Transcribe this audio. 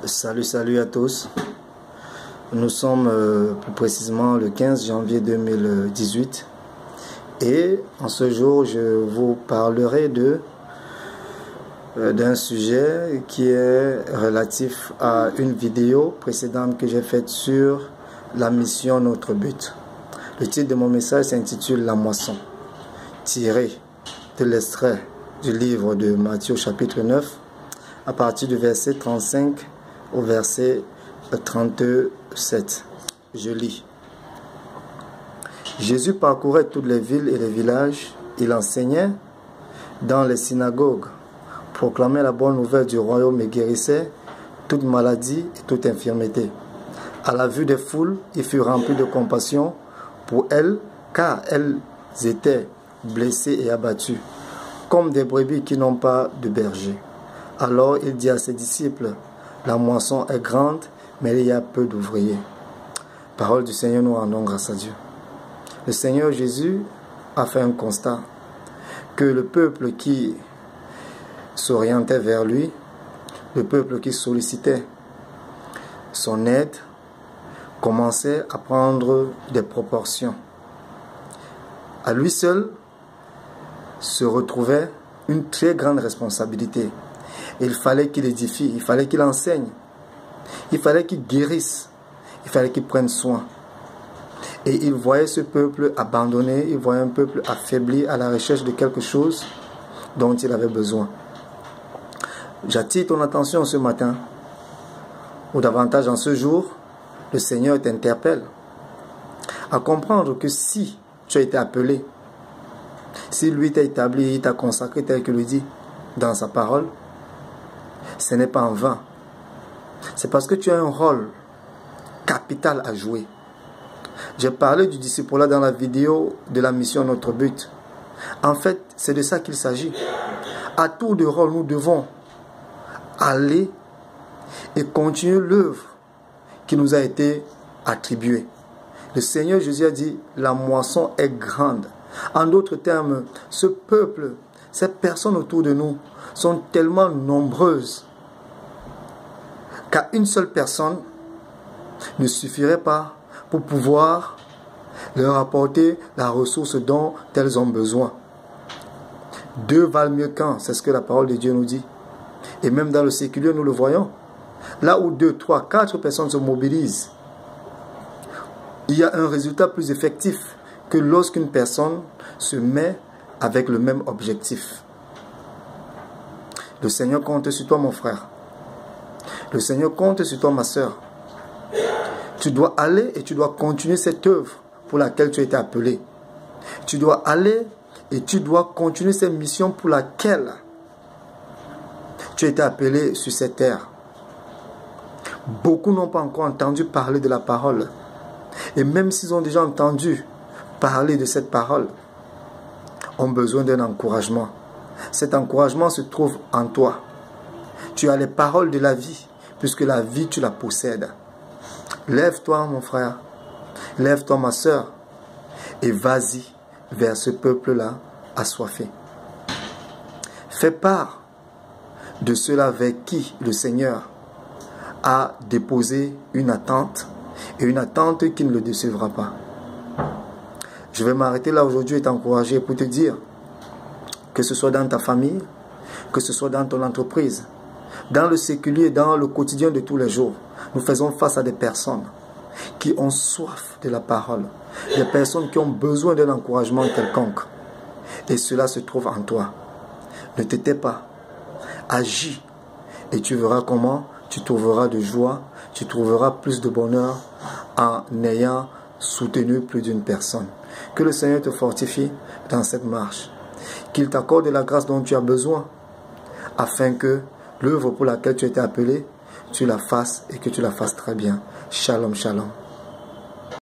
Salut à tous. Nous sommes plus précisément le 15 janvier 2018 et en ce jour je vous parlerai d'un sujet qui est relatif à une vidéo précédente que j'ai faite sur la mission Notre But. Le titre de mon message s'intitule La moisson, tiré de l'extrait du livre de Matthieu chapitre 9 à partir du verset 35 au verset 37. Je lis. Jésus parcourait toutes les villes et les villages. Il enseignait dans les synagogues, proclamait la bonne nouvelle du royaume et guérissait toute maladie et toute infirmité. À la vue des foules, il fut rempli de compassion pour elles, car elles étaient blessées et abattues, comme des brebis qui n'ont pas de berger. Alors il dit à ses disciples, la moisson est grande, mais il y a peu d'ouvriers. Parole du Seigneur, nous rendons grâce à Dieu. Le Seigneur Jésus a fait un constat que le peuple qui s'orientait vers lui, le peuple qui sollicitait son aide, commençait à prendre des proportions. À lui seul se retrouvait une très grande responsabilité. Il fallait qu'il édifie, il fallait qu'il enseigne, il fallait qu'il guérisse, il fallait qu'il prenne soin. Et il voyait ce peuple abandonné, il voyait un peuple affaibli à la recherche de quelque chose dont il avait besoin. J'attire ton attention ce matin, ou davantage en ce jour, le Seigneur t'interpelle à comprendre que si tu as été appelé, si lui t'a établi, il t'a consacré tel que le dit dans sa parole, ce n'est pas en vain. C'est parce que tu as un rôle capital à jouer. J'ai parlé du disciple-là dans la vidéo de la mission Notre But. En fait, c'est de ça qu'il s'agit. À tour de rôle, nous devons aller et continuer l'œuvre qui nous a été attribuée. Le Seigneur Jésus a dit, la moisson est grande. En d'autres termes, ce peuple, ces personnes autour de nous sont tellement nombreuses qu'à une seule personne ne suffirait pas pour pouvoir leur apporter la ressource dont elles ont besoin. Deux valent mieux qu'un, c'est ce que la parole de Dieu nous dit. Et même dans le séculier, nous le voyons. Là où 2, 3, 4 personnes se mobilisent, il y a un résultat plus effectif que lorsqu'une personne se met avec le même objectif. Le Seigneur compte sur toi, mon frère. Le Seigneur compte sur toi, ma soeur. Tu dois aller et tu dois continuer cette œuvre pour laquelle tu as été appelé. Tu dois aller et tu dois continuer cette mission pour laquelle tu as été appelé sur cette terre. Beaucoup n'ont pas encore entendu parler de la parole. Et même s'ils ont déjà entendu parler de cette parole, ont besoin d'un encouragement. Cet encouragement se trouve en toi. Tu as les paroles de la vie, puisque la vie, tu la possèdes. Lève-toi, mon frère. Lève-toi, ma soeur. Et vas-y vers ce peuple-là assoiffé. Fais part de ceux-là avec qui le Seigneur a déposé une attente, et une attente qui ne le décevra pas. Je vais m'arrêter là aujourd'hui et t'encourager pour te dire que ce soit dans ta famille, que ce soit dans ton entreprise, dans le séculier, dans le quotidien de tous les jours, nous faisons face à des personnes qui ont soif de la parole, des personnes qui ont besoin d'un encouragement quelconque. Et cela se trouve en toi. Ne te tais pas, agis et tu verras comment tu trouveras de joie, tu trouveras plus de bonheur en ayant soutenu plus d'une personne. Que le Seigneur te fortifie dans cette marche. Qu'il t'accorde la grâce dont tu as besoin afin que l'œuvre pour laquelle tu as été appelé, tu la fasses et que tu la fasses très bien. Shalom, shalom.